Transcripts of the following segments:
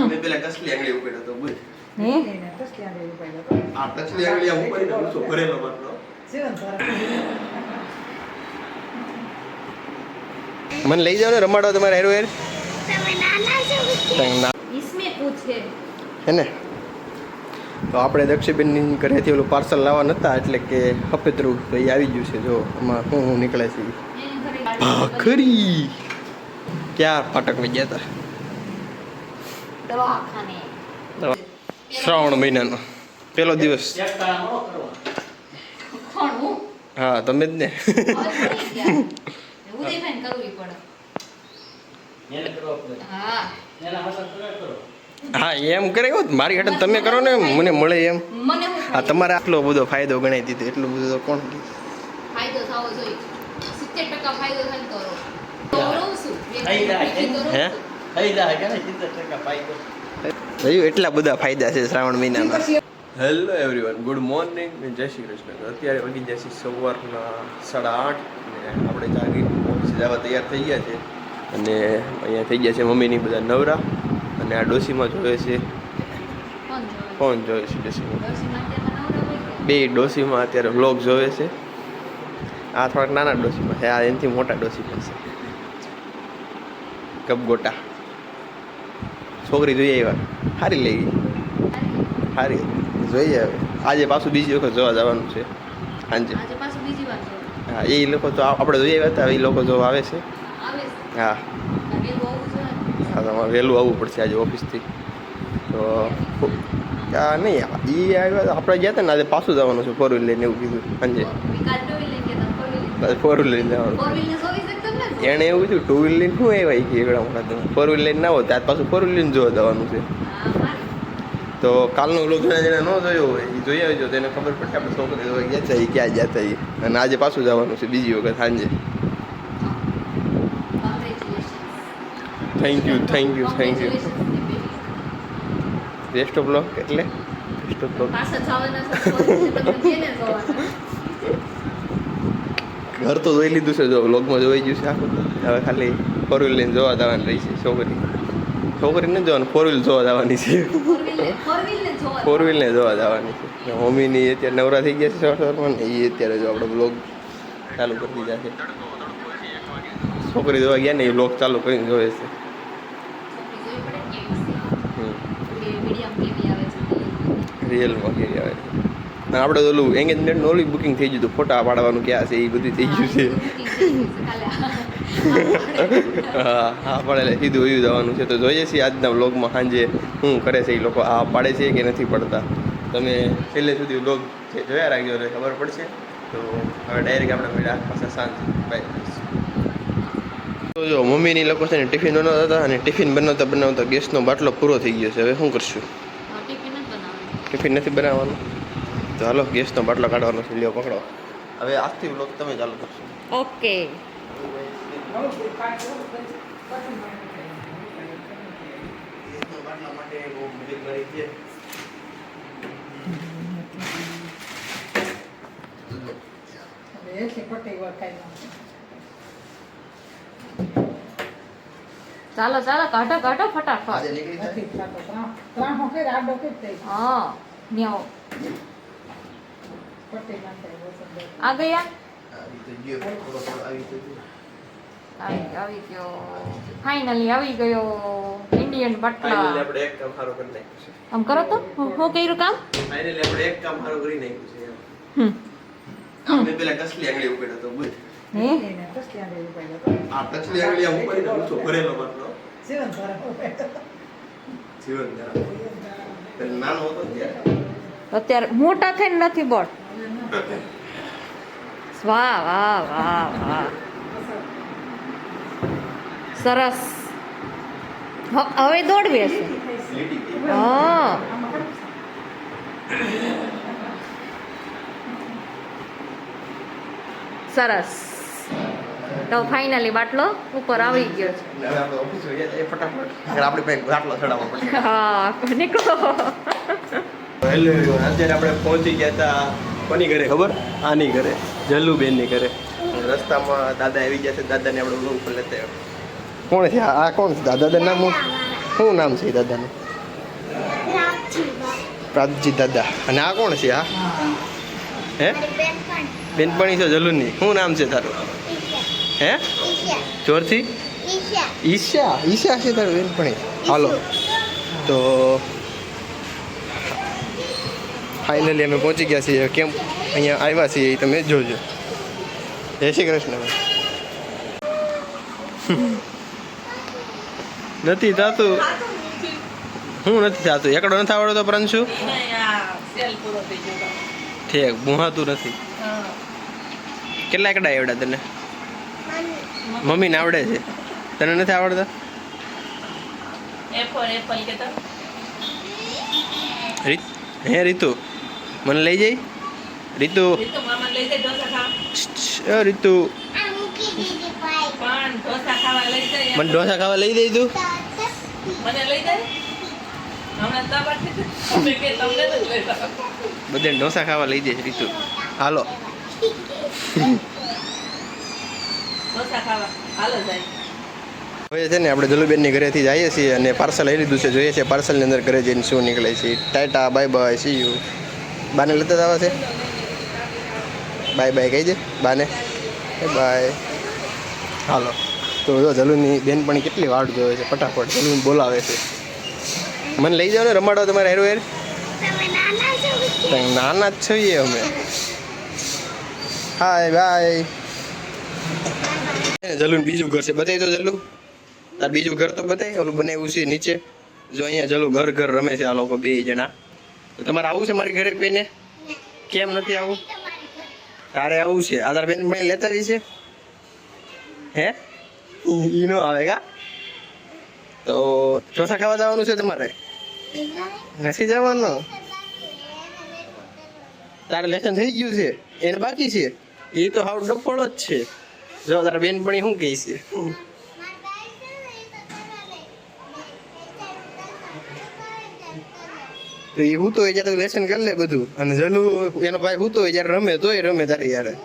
અમે પેલા કસલી આંગળી ઉપાડ્યો તો બોલ હે કસલી આંગળી ઉપાડ્યો તો. આ કસલી આંગળી આમ ઉપાડીને ઊંચો ભરેલો બાટલો જીવન તારા. મને લઈ જાવ ને રમાડો તમારે હેરો હેર इसमें कुछ है હે ને તો આપણે દક્ષિબેનની ઘરેથી ઓલું પાર્સલ લાવવા નતા એટલે કે હફેતરું તો એ આવી ગયું છે જો આમાં શું નીકળે છે ભાખરી ક્યાં ફાટકમાં ગયા હતા दवाखाने શ્રાવણ મહિનાનો પહેલો દિવસ કોણ હું હા તમે જ ને ઉદયભાઈ કરવી પડે હા હા એમ કરે મારી હેઠળ તમે કરો ને મને મળે એમ મને હું હા તમારે આટલો બધો ફાયદો ગણાવી દીધો એટલું બધું તો કોણ ફાયદો થવો જોઈએ 70% ફાયદો થાય તો રહું છું હે જોયું એટલા બધા ફાયદા છે શ્રાવણ મહિનામાં હેલો એવરીવન ગુડ મોર્નિંગ જય શ્રી કૃષ્ણ અત્યારે વાગી જાય છે સવારના 8:30 અને આપણે જાગી ઓફિસે જવા તૈયાર થઈ ગયા છે અને અહીંયા થઈ ગયા છે મમ્મીની બધા નવરા અને આ ડોસીમાં જોવે છે ફોન જોવે છે ડોસીમાં બે ડોસીમાં અત્યારે વ્લોગ જોવે છે આ થોડાક નાના ડોસીમાં છે આ એનાથી મોટા ડોસીમાં છે કપગોટા છોકરી જોઈએ આવ્યા સારી લઈ ગઈ સારી જોઈએ હવે આજે પાછું બીજી વખત જોવા જવાનું છે સાંજે આજે પાછું બીજી વાર છે હા એ લોકો તો આપણે જોઈએ આવ્યા હતા એ લોકો જોવા આવે છે આવે હા છે વેલું આવું છે હા તમારે વહેલું આવવું પડશે આજે ઓફિસથી તો આ નહીં એ આવ્યા આપણે ગયા હતા ને આજે પાછું જવાનું છે 4 વ્હીલ લઈને એવું કીધું સાંજે વિકાસ ટુ વ્હીલ લઈને તો 4 વ્હીલ લઈને જવાનું 4 વ્હીલ ને સોવી શકતો ને એણે એવું કીધું 2 વ્હીલ લઈને શું આવ્યા કે એકડા મોટા તમે 4 વ્હીલ લઈને ના હોય ત્યાં પાછું 4 વ્હીલ લઈને જોવા જવાનું છે તો કાલનો લોક જેને ન જોયો હોય એ જોઈ આવજો તો એને ખબર પડશે આપણે છોકરી જોવા ગયા છે એ ક્યાં ગયા હતા અને આજે પાછું જવાનું છે બીજી વખત સાંજે thank you rest of block એટલે રેસ્ટ ઓફ બ્લોક પાછા જવાના છે તમને કેને જવાના ઘર તો જોઈ લીધું છે જો વ્લોગમાં જોઈ ગયું છે આખું હવે ખાલી 4 વ્હીલ લઈને જોવા જવાની રહી છે છોકરી નથી જવાનું 4 વ્હીલ જોવા જવાની છે 4 વ્હીલ ને જોવા જવાની છે મમ્મીની અત્યારે નવરા થઈ ગયા છે સવારમાં ને એ અત્યારે જો આપણે બ્લોગ ચાલુ કરી દીધા છે છોકરી જોવા ગયા ને એ બ્લોગ ચાલુ કરીને જોવે છે રિયલમાં કેવી આવે છે અને આપણે ઓલું એંગેજમેન્ટનું ઓલી બુકિંગ થઈ ગયું હતું ફોટા પાડવાનું ક્યાં છે એ બધું થઈ ગયું છે હા હા પડે સીધું વયું જવાનું છે તો જોઈએ છીએ આજના વ્લોગમાં સાંજે શું કરે છે એ લોકો આ પાડે છે કે નથી પડતા તમે છેલ્લે સુધી વ્લોગ જોયા રાખજો એટલે ખબર પડશે તો હવે ડાયરેક્ટ આપણે મળ્યા પાછા સાંજે બાય તો જો મમ્મીની લોકો છે ને ટિફિન બનાવતા હતા અને ટિફિન બનાવતા ગેસનો બાટલો પૂરો થઈ ગયો છે હવે શું કરશું ટિફિન નથી બનાવવાનું તો હાલો ગેસનો બાટલો કાઢવાનો છે લ્યો પકડો હવે આજથી વ્લોગ તમે ચાલુ કરશો ઓકે બાટલા માટે બહુ મગજમારી છે હવે એટલી પટ્ટી વળખાઈ નાખો. ચાલો કાઢો ફટાફટ આજે નીકળી જાય નથી થતો. ત્રણ હોકે આડો કે થઈ હા ન્યાઓ પટ્ટી નાખે વસંત. આ ગયા આવી તો ગયો થોડો આવી તો ગયો આવી ગયો ફાઇનલી આવી ગયો ઇન્ડિયન ફાઇનલી બટલા આપણે એક કામ સારું કરી નાખ્યું છે આમ કરો તો હું કર્યું કામ ફાઇનલી આપણે એક કામ સારું કરી નાખ્યું છે હમ આપણે પેલા કસલી આંગળી ઉપાડ્યો તો બોલ હે એને કસલી આંગળી ઉપાડ્યો તો. આ કસલી આંગળી આમ ઉપાડીને ઊંચો ભરેલો બાટલો જીવન તારા ઉપાડ્યો તો. જીવન જરા પેલા નાનો હતો ત્યારે અત્યારે મોટા થઈને નથી બોલ વાહ વાહ વાહ વાહ સરસ હવે દોડવે છે લીટી ગઈ હા સરસ તો ફાઇનલી બાટલો ઉપર આવી ગયો છે હવે આપણે ઓફિસ વહી જઈએ ફટાફટ આગળ આપણી પાસે બાટલો ચડાવવો પડશે હા નીકળો હેલો અત્યારે આપણે પહોંચી ગયા હતા કોની ઘરે ખબર આની ઘરે જલ્લુબેનની ઘરે રસ્તામાં દાદા આવી ગયા છે દાદાને આપણે ઉપર લેતા આવ્યા કોણ છે આ કોણ છે દાદા નામ શું નામ છે એ દાદાનું? પ્રાગજી દાદા. અને આ કોણ છે આ? હે બેનપણી છે જલુનની. શું નામ છે તારું? હે જોરથી? ઈશા. ઈશા છે તારું બેનપણી? હાલો તો ફાઇનલી અમે પહોંચી ગયા છીએ કેમ અહીંયા આવ્યા છીએ એ તમે જોજો. જય શ્રી કૃષ્ણ. નથી થતું. હું નથી થતું. એકડો નથી આવડતો પરંતુ ઠીક બુહાતું નથી. કેટલા એકડા આવડ્યા તને? મમ્મીને આવડે છે, તને નથી આવડતા? હે રીતુ મને લઈ જાય. રીતુ રીતુ મને ઢોસા ખાવા લઈ દઈ તું. બધે ઢોસા ખાવા લઈ જાય રીતુ. હાલો હવે છે ને આપણે જલુબેનની ઘરેથી જઈએ છીએ અને પાર્સલ લઈ લીધું છે. જોઈએ છે પાર્સલની અંદર ઘરે જઈને શું નીકળે છે. Tata bye bye see you. બાને લેતા જ આવે છે. બાય બાય કહી દે બાને બાય. હાલો તો જો જલુની બેનપણી કેટલી વાટ જોવે છે. ફટાફટ જલુન બોલાવે છે. મને લઈ જાઓ ને રમાડો તમારે હેરો હેર. નાના જ છીએ અમે. હાય બાય. જલુન બીજું ઘર છે બતાવી દો. જલુ તાર બીજું ઘર તો બતાવી. ઓલું બનાવ્યું છે નીચે. જો અહીંયા જલુ ઘર ઘર રમે છે આ લોકો બે જણા. તો તમારે આવું છે મારી ઘરે કોઈને? કેમ નથી આવું? તારે આવું છે. આ તાર બેન મને લેતા આવી છે. હે ઈ નો આવે કા? તો ઢોસા ખાવા જવાનું છે તમારે? નથી જવાનું? તારે લેસન થઈ ગયું છે એને બાકી છે? એ તો હાવ ડફોળો જ છે. જો તારા બેનપણી શું કહે છે? તો એ હું તો હોય જ્યારે લેસન કરી લે બધું. અને જલુ એનો ભાઈ હું તો હોય જ્યારે રમે તોય રમે તારી યારે.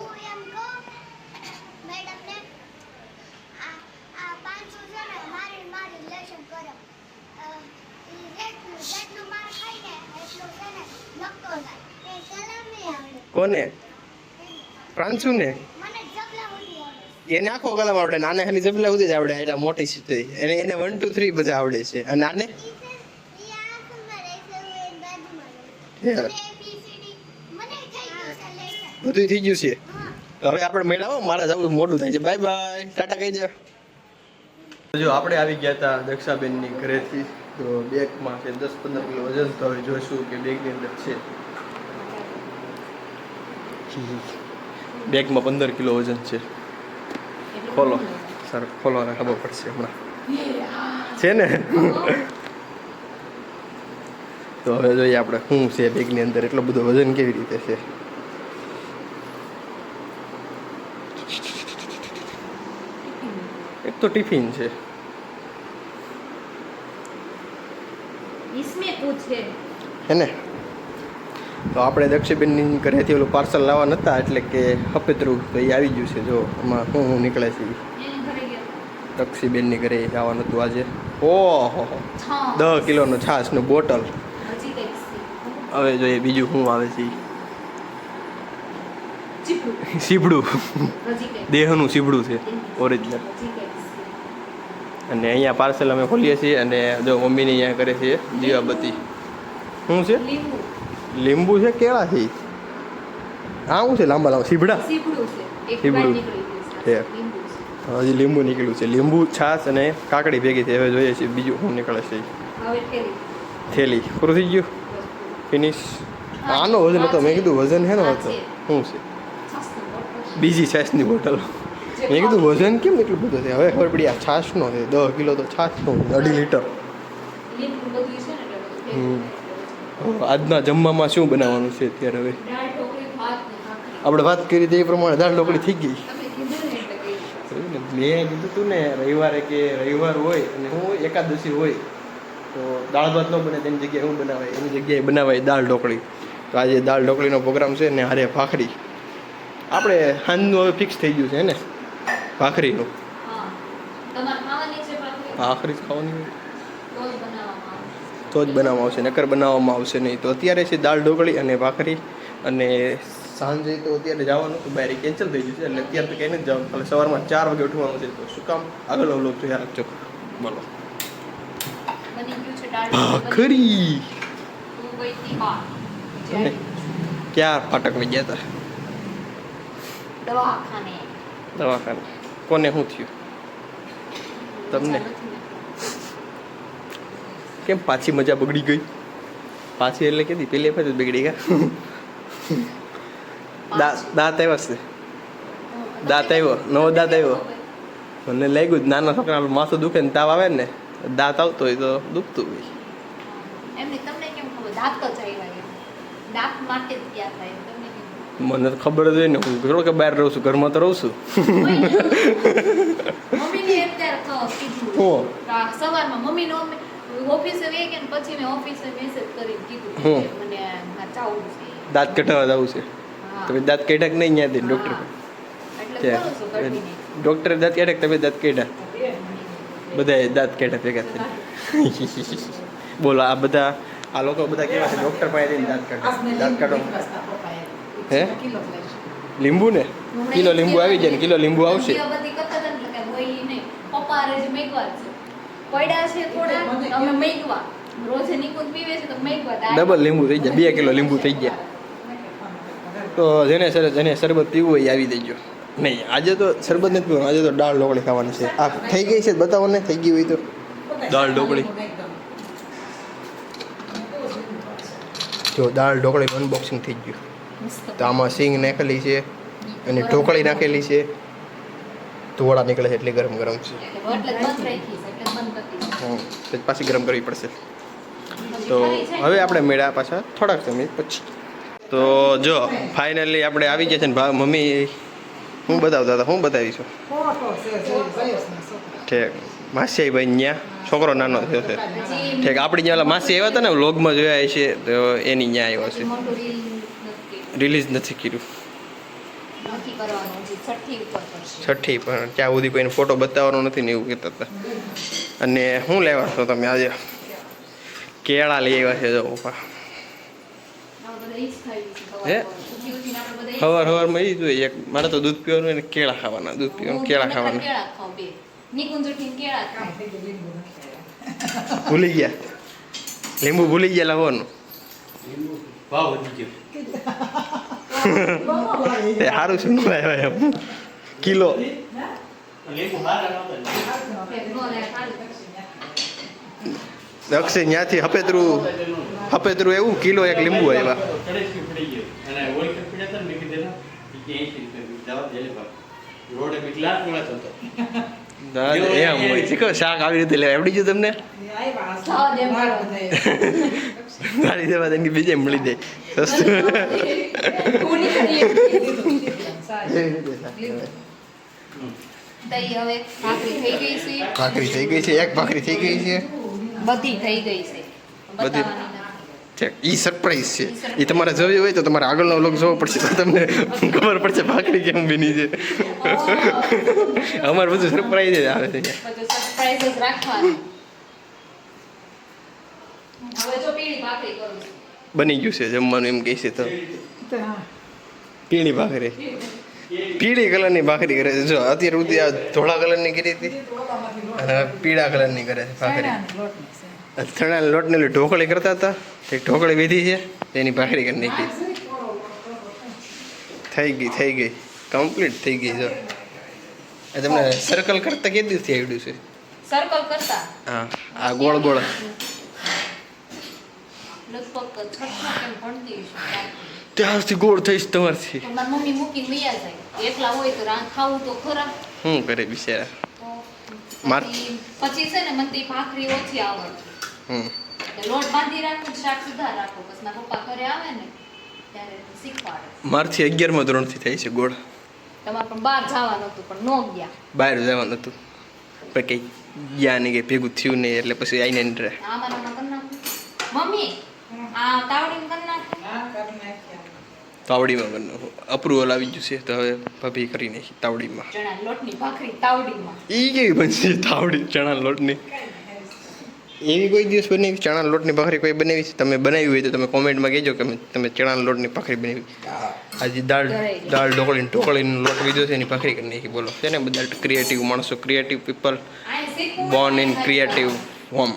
કોને? પ્રાંશુ ને? એને આખો કલમ આવડે. નાને ખાલી જબલા સુધી જ આવડે. એટલે મોટી છે એને 1 2 3 બધા આવડે છે. અને આને બધું થઈ ગયું છે. હવે આપણે મેળાવો. મારા જવું મોડું થાય છે. બાય બાય ટાટા કહી દે. જો આપણે આવી ગયા હતા દક્ષાબેનની ઘરેથી. તો બેગમાં છે 10-15 કિલો વજન. તો હવે જોઈશું કે બેગની અંદર છે. બેગમાં 15 કિલો વજન છે. ખોલો સર ખોલો ને ખબર પડશે હમણાં છે ને. તો હવે જોઈએ આપણે શું છે બેગની અંદર. એટલો બધો વજન કેવી રીતે છે? એક તો ટિફિન છે. હે ને? તો આપણે દક્ષીબેનની ઘરેથી ઓલું પાર્સલ લાવવા નહોતા એટલે કે હપેતરું તો એ આવી ગયું છે. જો આમાં શું નીકળે છે. દક્ષીબેનની ઘરે આવવાનું હતું આજે. ઓહો 10 કિલોનો છાશનું બોટલ. હવે જોઈએ બીજું શું આવે છે. સીબડું દેહનું સીબડું છે ઓરિજિનલ. અને અહીંયા પાર્સલ અમે ખોલીએ છીએ. અને જો મમ્મીને અહીંયા કરે છે દીવાબત્તી. શું છે? લીંબુ છે. કેળા છે? આ શું છે? લાંબા લાંબા સીબડા. સીબડું છે. હજી લીંબુ નીકળ્યું છે. લીંબુ છાશ અને કાકડી ભેગી થઈ. હવે જોઈએ છીએ બીજું શું નીકળે છે. થેલી. પૂરું થઈ ગયું? ફિનિશ. આનો વજન હતો. મેં કીધું વજન હેનો હતો. શું છે? બીજી છાશની બોટલ. મેં કીધું વજન કેમ એટલું બધું છે? હવે ખબર પડી આ છાશનો છે. 10 કિલો તો છાશનો 2.5 લીટર. આજના જમવામાં શું બનાવવાનું છે અત્યારે? હવે આપણે વાત કરી તે પ્રમાણે દાળ ઢોકળી થઈ ગઈ. મેં કીધું તું ને રવિવારે કે રવિવાર હોય અને હું એકાદશી હોય તો દાળ ભાત ન બને તેની જગ્યાએ શું બનાવાય? એની જગ્યાએ બનાવાય દાળ ઢોકળી. તો આજે દાળ ઢોકળીનો પ્રોગ્રામ છે ને હારે ભાખરી. આપણે સાંજનું હવે ફિક્સ થઈ ગયું છે ને ભાખરીનું. ભાખરી જ ખાવાની હોય. તો જ બનાવવામાં આવશે, નકર બનાવવામાં આવશે નહીં. તો અત્યારે છે દાળ ઢોકળી અને ભાખરી. અને સાંજે તો અત્યારે જવાનું તો બહાર કેન્સલ થઈ જશે, એટલે અત્યારે તો કંઈ નથી જવાનું. ખાલી સવારમાં 4 વાગે ઉઠવાનું છે. તો શું કામ આગળ વ્લોગ જોયા રાખજો. બોલો બની ગયું છે દાળ ભાખરી. તું ગઈ તી બહાર. ક્યાં ફાટક વહી ગયા હતા? દવાખાને. દવાખાને. કોને શું થયું? તમને કેમ પાછી મજા બગડી ગઈ? પાછી એટલે કેદી પેલી વખત જ બગડી ગયા. દાંત આવ્યા છે? દાંત આવ્યો? નવો દાંત આવ્યો? મને લાગ્યું જ નાના છોકરાનું માથું દુખે ને તાવ આવે ને દાંત આવતો હોય તો દુખતું હોય. એમને તમને કેમ ખબર? દાંત જ આવ્યા એમ. દાંત માટે જ ક્યાં થાય તમને કેમ ખબર? મને તો ખબર જ હોય ને, હું થોડો કે બહાર રહું છું, ઘરમાં તો રહું છું. મમ્મીને અત્યારે કીધું સવારમાં મમ્મીને ઓફિસે વે કે પછી મેં ઓફિસે મેસેજ કરી કીધું કે મને આ ચાવું છે, દાંત કઢાવવા જવું છે. તમે દાંત કાઢ્યા કે નહીં ત્યાંથી ડૉક્ટર? એટલે કરું છું કઢીને. ડૉક્ટરે દાંત કાઢ્યા, તમે દાંત કાઢ્યા? બધાએ દાંત કાઢ્યા ભેગા થઈને. બોલો આ બધા આ લોકો બધા કેવા છે? ડૉક્ટર પાસે જઈને દાંત કાઢે. દાંત કાઢો. હે? લીંબુ ને કિલો લીંબુ આવી જાય ને કિલો લીંબુ આવશે. બધી કરતા હતા ને એટલે કાંઈ હોય નહીં. પપ્પા રે જ મેકવા છે. પડ્યા છે થોડા અમે મેકવા. રોજે નિકુંજ પીવે છે તો મેકવા. ડબલ લીંબુ થઈ જાય, 2 કિલો લીંબુ થઈ ગયા. તો જેને શરબત પીવું હોય એ આવી દેજો. નહીં આજે તો શરબત નથી પીવાનું, આજે તો દાળ ઢોકળી ખાવાની છે. આ થઈ ગઈ છે? બતાવો ને થઈ ગઈ હોય તો. દાળ ઢોકળી જો દાળ ઢોકળી અનબોક્સિંગ થઈ ગયું. તો આમાં સિંગ નાખેલી છે અને ઢોકળી નાખેલી છે. ધોળા નીકળે છે એટલે ગરમ ગરમ છે. એટલે બંધ રાખી છે એટલે બંધ કરી. તો પાછી ગરમ કરવી પડશે. તો હવે આપણે મેળા પાછા થોડાક સમય પછી. તો જો ફાઇનલી આપણે આવી ગયા છે ને મમ્મી હું બતાવતા હતા, હું બતાવીશું ઠીક. માસી ભાઈ ત્યાં છોકરો નાનો થયો છે ઠીક. આપણી ત્યાં માસી આવ્યા હતા ને વ્લોગમાં જોયા છે તો એની ત્યાં આવ્યો છે. રિલીઝ નથી કર્યું. છઠ્ઠી પણ ત્યાં સુધી કોઈને ફોટો બતાવવાનો નથી ને એવું કહેતા હતા. અને શું લેવા છો તમે આજે? કેળા લઈ આવ્યા છે જો પપ્પા. હે સવારમાં એ જોઈએ એક મારે તો દૂધ પીવાનું ને કેળા ખાવાના. દૂધ પીવાનું કેળા ખાવાના. ભૂલી ગયા લીંબુ ભૂલી ગયા લાવવાનું. સારું શું લાવ્યા એમ કિલો અક્ષય ત્યાંથી હપેતરું એવું કિલો એક લીંબુ આવ્યા. એમ હોય શીખો શાક આવી રીતે લેવા આવડી ગયું તમને? સારી દેવા તેની બીજે મળી જાય સસ્તું. ભાખરી થઈ ગઈ છે, એક ભાખરી થઈ ગઈ છે, બધી થઈ ગઈ છે. બધી ઈ સરપ્રાઈઝ છે. એ તમારે જોવી હોય તો તમારે આગળનો વ્લોગ જોવો પડશે તો તમને ખબર પડશે ભાખરી કેમ બની છે. અમારે બધું સરપ્રાઈઝ જ આવે છે. સરપ્રાઈઝ જ રાખવાનું. હવે જો પીળી ભાખરી કરું છું. બની ગયું છે જમવાનું એમ કહે છે તો પીળી ભાખરી પીળી કલરની ભાખરી કરે છે. જો અત્યારે સુધી આ ધોળા કલરની કરી હતી અને પીળા કલરની કરે છે ભાખરી. ચણાના લોટને ઢોકળી કરતા હતા તે ઢોકળી વિધી છે તેની ભાખરી કરી નાખી. થઈ ગઈ કમ્પ્લીટ થઈ ગઈ. જો તમને સર્કલ કરતા કે દિવસથી આવડ્યું છે? સર્કલ કરતા હા આ ગોળ ગોળ લગભગ છઠ્ઠા કેમ ભણતી છું ત્યારથી ગોળ થઈશ તમારથી. મારી મમ્મી મૂકીને વૈયા જાય. એકલા હોય તો ખાવું તો ખરા. શું કરે બિચારા? પછી છે ને મને ભાખરી ઓછી આવડે. લોટ બાંધી રાખું, શાક સુધાર રાખું. પછી મારા પપ્પા ઘરે આવે ને ત્યારે શીખવાડે. મારથી 11મા ધોરણથી થાય છે ગોળ. તમારે પણ બહાર જવાનું હતું પણ ન ગયા. બહાર જવાનું હતું પણ કંઈ ગયા નહીં, કંઈ ભેગું થયું નહીં એટલે પછી આવીને રહે. આમાં કરી નાખું મમ્મી. આ તાવડીમાં કરી નાખ. તાવડીમાં કરી નાખું. અપ્રુવલ આવી ગયું છે તો હવે ભાભી કરી નાખી તાવડીમાં. ચણા લોટની ભાખરી તાવડીમાં. એ કેવી બનશે તાવડી ચણા લોટની? એવી કોઈ દિવસ બનાવી ચણાના લોટની ભાખરી કોઈ બનાવી છે? તમે બનાવી હોય તો તમે કોમેન્ટમાં કહેજો કે તમે ચણાના લોટની ભાખરી બનાવી. આજે દાળ ઢોકળીનો લોટ લીધો છે એની ભાખરી કરી નાખી. બોલો છે ને બધા ક્રિએટિવ માણસો, creative people, Born in creative home.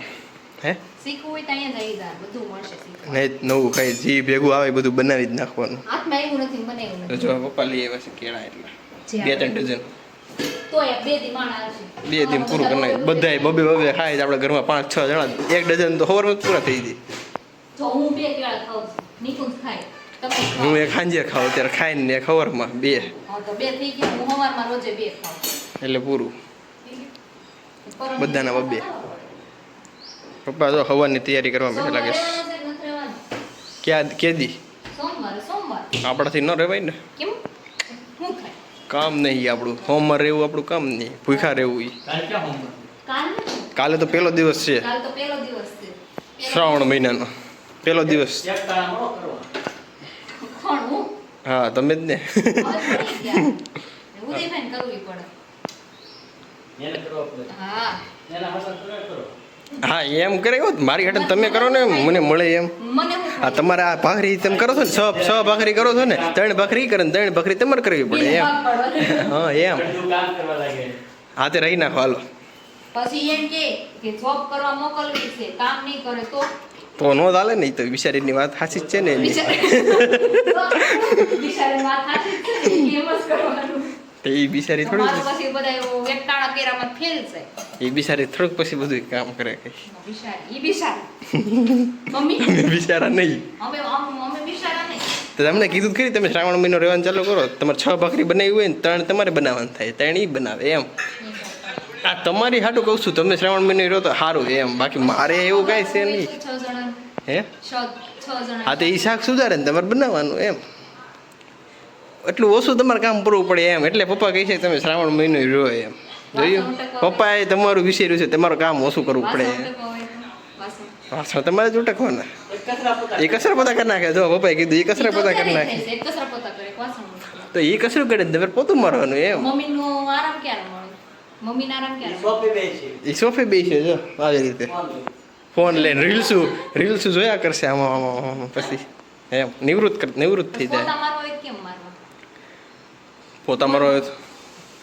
હે શીખવું હોય તો અહીંયા જઈ જા, બધું મળશે શીખવા. નહીં નવું ખાઈ જી ભેગું આવે એ બધું બનાવી જ નાખવાનું. હાથમાં આવ્યું નથી, મને એવું તો નથી. જો પપ્પા લઈ આવ્યા છે કેળા એટલા જે 2-3 ડઝન. તોય બે દી માણ આવશે. 2 દિન પૂરું કરી નાખી. બધાય બબે ખાય છે આપણા ઘરમાં 5-6 જણા. 1 ડઝન તો સવારમાં જ પૂરા થઈ જાય. જો હું બે કેળા ખાઉં છું, નિકુંજ ખાય, તમે ખાઓ. હું એક સાંજે ખાઉં ત્યારે ખાઈને ને ખબરમાં 2 હા તો બે થઈ ગયા. હું સવારમાં રોજે બે ખાઉં છું. એટલે પૂરું. પરમ બધાના દિવસે બબ્બે. ખાવા પડે. પપ્પા તો હવાની તૈયારી કરવા બેઠા લાગે છે. સોમવારે રહેવાનું છે કે નથી રહેવાનું? ક્યાં કેદી સોમવાર આપણાથી ન રહેવાય ને. કેમ હું ખાય કામ નહીં આપણું. હોમમાં રહેવું આપણું કામ નહીં. ભૂખા રહેવું ઈ. કાલ કાલે તો પહેલો દિવસ છે કાલ તો પહેલો દિવસ છે. શ્રાવણ મહિનાનો પહેલો દિવસ. કોણ હું હા તમે જ ને. હવે પડી ગયા. ઉદયભાઈને કરવી પડે. હા હા એમ કરે હોત મારી હાટે તમે કરો ને મને મળે એમ. મને હું આ તમારે આ ભાખરી તમે કરો છો ને 6 ભાખરી કરો છો ને 3 ભાખરી કરે ને 3 ભાખરી તમારે કરવી પડે એમ. હા એમ હા તે રહી નાખો હાલો. પછી એમ કે જોબ કરવા મોકલવી છે, કામ નહીં કરે તો નો ચાલે ને. ઈ તો બિચારીની વાત સાચી જ છે ને એની. બિચારાની વાત સાચી જ છે, એમ જ કરવાનું. તો એ બિચારી મારું થોડી પછી બધા એવું એકટાણા કેરામાં ફેલ છે. એ બિચારી થોડુંક પછી બધું કામ કરે કઈ. બિચારી મમ્મી અમે બિચારા નહીં. અમે બિચારા નહીં. તો તમને કીધું ખરી તમે શ્રાવણ મહિનો રહેવાનું ચાલુ કરો. તમારે 6 ભાખરી બનાવી હોય ને 3 તમારે બનાવવાનું થાય. 3 ઈ બનાવે એમ. આ તમારી હાટું કહું છું તમે શ્રાવણ મહિનો રહો તો સારું એમ. બાકી મારે એવું કાંઈ છે નહીં. 6 જણા હે 6 જણા હા તો એ શાક સુધારે ને તમારે બનાવવાનું એમ. એટલું ઓછું તમારે કામ કરવું પડે એમ. એટલે પપ્પા કહે છે કે તમે શ્રાવણ મહિનો રહો એમ. જોયું પપ્પાએ તમારું વિચાર્યું છે તમારું કામ ઓછું કરવું પડે. વાસણ તમારે જ ઉટકવાના. એ કચરા પોતા કરી નાખે. જો પપ્પાએ કીધું એ કચરા પોતા કરી નાખે. કચરા પોતા કરે વાસણ તો એ કચરું કરે ને તમારે પોતું મારવાનું એમ. મમ્મીનો આરામ ક્યારે મળે? મમ્મીનો આરામ ક્યારે? એ સોફે બેસે જો આવી રીતે ફોન લઈને રીલ્સ જોયા કરશે આમાં પછી એમ નિવૃત્ત થઈ જાય. પોતા મારવા હોય કેમ મારવા? પોતા મારો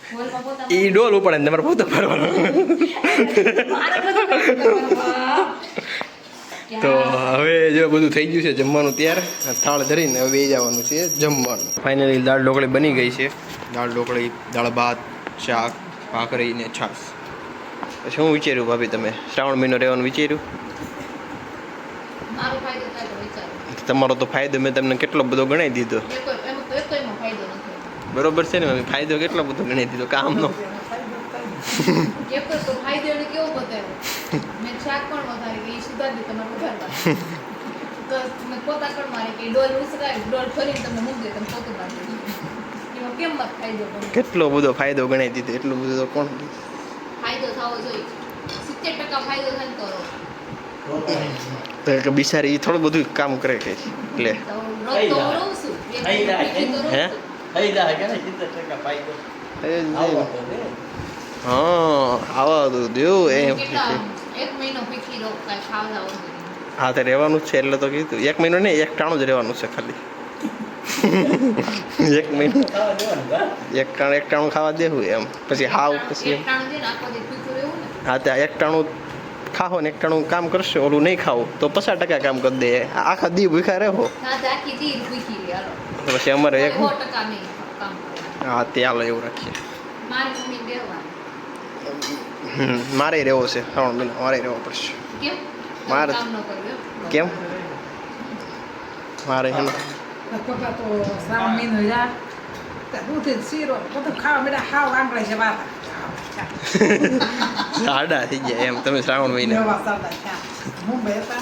હોલમાં પોતા એ ડોલ ઉપાડે ને તમારે પોતા મારવાનો. મારે બધું કરવાનું. તો હવે જો બધું થઈ ગયું છે જમવાનું તૈયાર. થાળ ધરીને હવે જવાનું છે જમવાનું. ફાઇનલી દાળ ઢોકળી બની ગઈ છે. દાળ ઢોકળી, દાળ ભાત, શાક, ભાખરી ને છાશ. પછી શું વિચાર્યું ભાભી તમે? શ્રાવણ મહિનો રહેવાનું વિચાર્યું? મારો ફાયદો થાય તો વિચારો. તમારો તો ફાયદો મેં તમને કેટલો બધો ગણાવી દીધો. એમાં તો એકોયમાં ફાયદો નથી. બરોબર છે ને મમ્મી? ફાયદો કેટલો બધો ગણાવી દીધો કામનો. એકોય તો ફાયદો એને કેવો બતાવ્યો? મેં શાક પણ વધારી કે ઈ સુધારી દે તમારે વધારવા. તો મેં પોતા કણ મારી કે ડોલ ઉસરાય, ડોલ ફરીને તમને મૂકી દે, તમે પોતું મારી દે. એમાં કેમ મત ફાયદો બને? કેટલો બધો ફાયદો ગણાવી દીધો. એટલું બધું તો કોણ ફાયદો થવો જોઈએ. 70% ફાયદો થાય ને કરો. તો કે બિચારી ઈ થોડું બધું કામ કરે કે એટલે તો રોજ તો હું રહું છું. એક વીકલી તો રહું હે? છું. હા આવા તો દેવું એમ. કેટલા? 1 મહિનો પીખી રહું, કાંઈ ખાવા જાવ નહીં. હા તો રહેવાનું જ છે એટલે તો કીધું. 1 મહિનો નહીં 1 ટાણું જ રહેવાનું છે ખાલી. 1 મહિનો 1 ટાણું ખાવા દેવું એમ. પછી હાવ પછી એમ. એકટાણું છે ને આખો દી પીખું રહેવું ને. હા ત્યાં 1 ટાણું ખાઓ ને 1 ટાણું કામ કરશો. ઓલું નહીં ખાવું તો 50% કામ કરી દે. આખા દી ભૂખા રહો ના તો આખી દી પીખી રહે, હાલો. તો પછી અમારે 100% નહીં કામ કરવાનું. હા તે હાલો એવું રાખીએ. મારી મમ્મી બેહવાનું. મારે રહેવો છે શ્રાવણ મહિનો. મારે રહેવો પડશે. કેમ? મારે કામ ન કર્યું એમ? કેમ મારે હે ને પપ્પા તો શ્રાવણ મહિનો યા દૂધ શીરો બધું ખાવા બેટા હાવ આંગળે છે વાત સાડા થઈ ગયા એમ તમે શ્રાવણ મહિના. લેવા સાદા ચા મુંબઈ હતા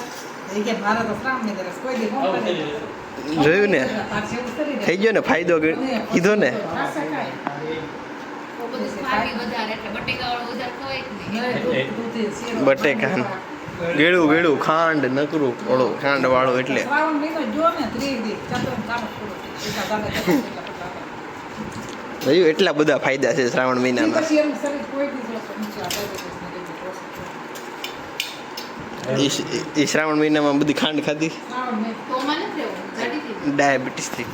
એ કે મારે તો શ્રાવણ મહિને કોઈ દી ફોન કરી જોયું ને થઈ ગયો ને ફાયદો કીધો ને. તો બધું સ્વામી વધારે એટલે બટેકાવાળું વધારે ખવાય જ નહીં. બટેકા ગેળું ખાંડ નકરું ઓળું ખાંડ વાળું એટલે શ્રાવણ મહિનો જો ને 3 દી ચતો કામ પૂરું જોયું એટલા બધા ફાયદા છે શ્રાવણ મહિનાના. પછી એમ શરીર કોઈ દી જો નીચે એ શ્રાવણ મહિનામાં બધી ખાંડ ખાધી શ્રાવણ મહિનો. તો માં નથી રહેવું, જાડીથી. ડાયાબિટીસ થઈ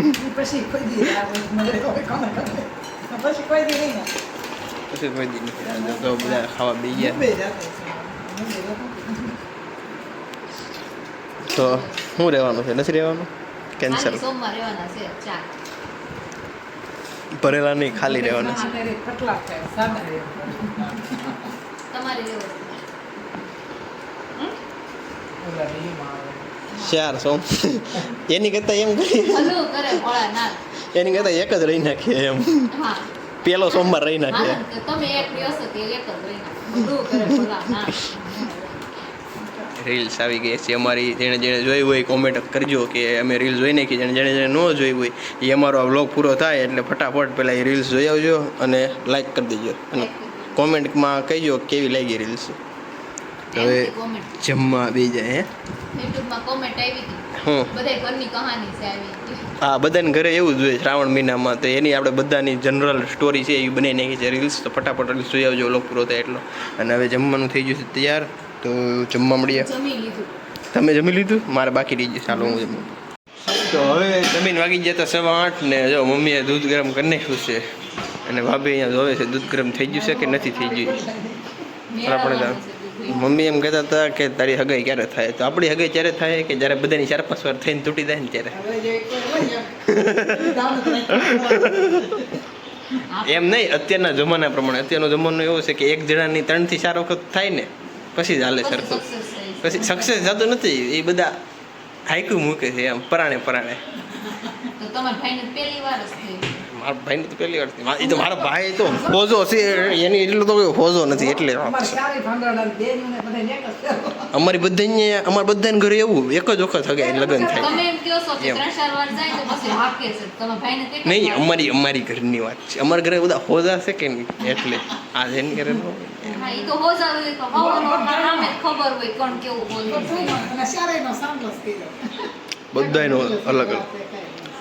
ઈ પછી કોઈ દી આવે મને કોઈ કોને ખબર. પછી કોઈ દી નહીં ને. પછી કોઈ દી નથી આજે તો બધા ખાવા બે ગયા બે જાતે છે. તો શું રહેવાનું છે નથી રહેવાનું કેન્સલ ખાલી સોમવાર રહેવાના છે 4. ભરેલા નહીં ખાલી રહેવાના છે આને રે પટલા છે સાદા રે. તમારે રહેવું ઓલા રીમાં આવે. 4 સોમ એની કરતાં એમ કરીએ હલો કરે ભોળા ના. એની કરતાં એક જ રહી નાખીએ એમ હા પેલો સોમવાર રહી નાખીએ હા, તો તમે એક દિવસ કે એક જ રહીને હલો કરે ભોળા ના. રીલ્સ આવી ગઈ છે અમારી જેણે જેણે જોઈ હોય કોમેન્ટ કરજો કે અમે રીલ્સ જોઈ નાખી જેણે જેણે ન જોઈ હોય એ અમારો આ વ્લોગ પૂરો થાય એટલે ફટાફટ પહેલાં એ રીલ્સ જોઈ આવજો અને લાઈક કરી દેજો અને કોમેન્ટમાં કહેજો કેવી લાગી રીલ્સ હવે કોમેન્ટ જમવા બી જાય હે યુટ્યુબમાં કોમેન્ટ આવી હતી. હું બધાય ઘરની કહાની છે આવી. હા બધાને ઘરે એવું જ હોય શ્રાવણ મહિનામાં તો એની આપણે બધાની જનરલ સ્ટોરી છે એ બનાવી નાખી છે રીલ્સ તો ફટાફટ રીલ્સ જોઈ આવજો વ્લોગ પૂરો થાય એટલો અને હવે જમવાનું થઈ ગયું છે તૈયાર તો જમવા મળીએ જમી લીધું. તમે જમી લીધું મારે બાકી રહી ગયું ચાલો હું જમું તો હવે જમીન વાગી ગયા હતા 8:15 ને જો મમ્મીએ દૂધ ગરમ કરી નાખ્યું છે અને ભાભી અહીંયા જોવે છે દૂધ ગરમ થઈ ગયું છે કે નથી થઈ ગયું આપણે તો મમ્મી એમ કહેતા હતા કે તારી હગાઈ ક્યારે થાય તો આપણી હગાઈ ત્યારે થાય કે જ્યારે બધાની 4-5 વાર થઈને તૂટી જાય ને ત્યારે હવે જે કોઈ હોય એમ દાન કરે. એમ નહીં અત્યારના જમાના પ્રમાણે અત્યારનો જમાનો એવો છે કે એક જણાની 3 થી 4 વખત થાય ને પછી જ હાલે સરખું પછી સક્સેસ થતું નથી એ બધા હાઈકું મૂકે છે એમ પરાણે પરાણે તો તમારા ભાઈને પહેલી વાર જ થઈ. મારા ભાઈને તો પહેલી વાર એ તો મારા ભાઈ તો ફોજો છે એની એટલો તો કોઈ ફોજો નથી એટલે અમારે ચારેય ભાંડવલ બેનને બધાને એક જ છે. અમારી બધાને ઘરે એવું એક જ વખત હગાઈ લગ્ન થાય તમે એમ કહો છો કે એમ. 3-4 વાર જાય તો પછી હાકે છે તમારા ભાઈને કેટલી નહીં વાર? અમારી ઘરની વાત છે અમારા ઘરે બધા ફોજા છે કે નહીં એટલે આ જેની ઘરે ન હોય. હા ઈ તો હોજા હોય તો હવનો સામે ખબર હોય કોણ કેવું બોલે છે. અને ચારેયનો સામનો જ કર્યો. બધાયનો અલગ અલગ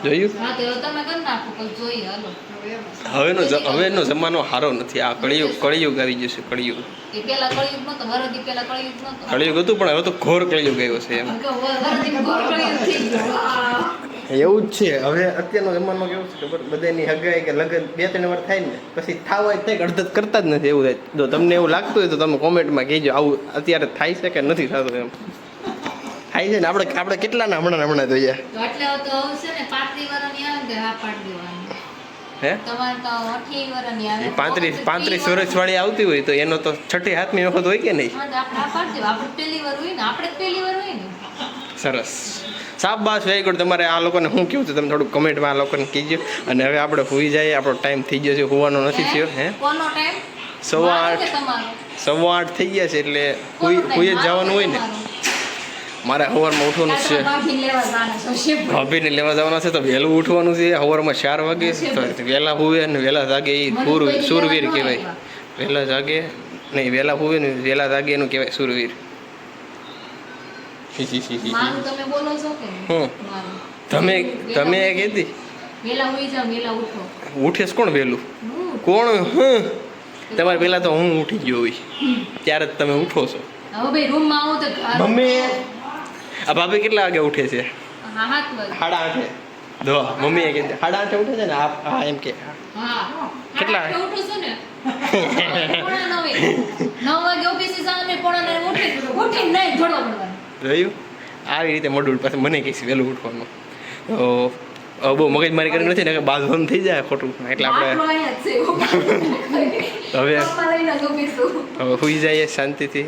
જોયું હા તો હવે તમે કરી નાખો પછી જોઈએ હાલો. હવેનો જમાનો સારો નથી આ કળિયુગ આવી જશે કળિયુગ એ પેલા કળિયુગ નતો વરદી પેલા કળિયુગ નતો. કળિયુગ હતું પણ હવે તો ઘોર કળિયુગ આવ્યો છે એમ કે વરદી ઘોર કળિયુગ થઈ ગયું. એવું જ છે હવે અત્યારનો જમાનો કેવો છે ખબર બધાની હગાઈ કે લગ્ન 2-3 વાર થાય ને પછી થાવ જ થાય કે અડધત કરતા જ નથી એવું થાય જો તમને એવું લાગતું હોય તો તમે કોમેન્ટમાં કહેજો આવું અત્યારે થાય છે કે નથી થતું એમ થાય છે ને આપણે કેટલાના હમણાં જોઈએ તો એટલે તો હવે છે ને 35 વર્ષની આવે ને હા પાડી દેવાની. હે તમારે તો 28 વર્ષની આવે. 35 વર્ષવાળી આવતી હોય તો એનો તો 6-7મી વખત હોય કે નહીં હા તો આપણે આ પાડી દેવા. આપણે પહેલી વાર હોય ને આપણે જ પહેલી વાર હોય ને. સરસ શાબાશ વેરી ગુડ તમારે આ લોકોને શું કહ્યું છે તમે થોડુંક કમેન્ટમાં આ લોકોને કહેજો અને હવે આપણે સુઈ જઈએ આપણો ટાઈમ થઈ ગયો છે હોવાનો નથી થયો હે કોનો ટાઈમ? 8:15 તમારો 8:15 થઈ ગયા છે એટલે હુઈ જ જવાનું હોય ને મારે સવારમાં ઉઠવાનું જ છે ભાભીને લેવા જવાના છે તો વહેલું ઉઠવાનું છે સવારમાં 4 વાગે તો વહેલા હુવે ને વહેલા જાગે એ સુરવીર કહેવાય વહેલા જાગે નહીં વહેલા હુવે ને વહેલા જાગે એનું કહેવાય સુરવીર મારું તમે બોલો છો કે હું મારું. તમે કહેતી વેલા હોઈ જાવ વેલા ઉઠો. ઉઠેશ કોણ વહેલું હું કોણ તમારે પહેલાં તો હું ઉઠી ગયો હોય ત્યારે જ તમે ઉઠો છો હવે ભાઈ રૂમમાં આવો તો મમ્મી આ ભાભી કેટલા વાગે ઉઠે છે હા 7 વાગે. 8:30 દો મમ્મીએ કીધું 8:30 ઉઠે છે ને હા એમ કે હા કેટલા? 8 ઉઠું છું ને 9 વાગે ઓફિસે જવાનું 8:30 ઉઠીને નહીં ઘોડવા પડવાનું. જોયું આવી રીતે મોડું પાછું મને કહીશ વહેલું ઉઠવાનું તો બહુ મગજમારી કરી નથી ને કે બાંધવાનું થઈ જાય ખોટું એટલે આપણે આટલું અહીંયા જ છે. હવે પપ્પા લઈને જ ઓફિસું. હવે સુઈ જઈએ શાંતિથી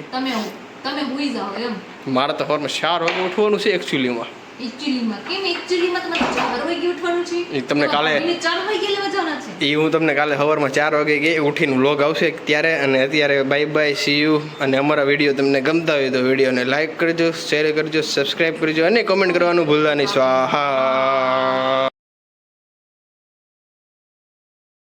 તમે હુઈ જાઓ એમ મારે તો સવારમાં 4 વાગે ઉઠવાનું છે એકચ્યુઅલીમાં એકચ્યુઅલીમાં કેમ એકચ્યુઅલીમાં તમારે 4 વાગે ઉઠવાનું છે? એ તમને કાલે- 4 વાગે લેવા જવાના છે. એ હું તમને કાલે સવારમાં 4 વાગે ગઈ ઉઠીને વ્લોગ આવશે ત્યારે અને અત્યારે બાય બાય સી યુ અને અમારા વિડીયો તમને ગમતા હોય તો વિડીયોને લાઈક કરજો શેર કરજો સબસ્ક્રાઈબ કરજો અને કોમેન્ટ કરવાનું ભૂલતા નહીં સ્વાહા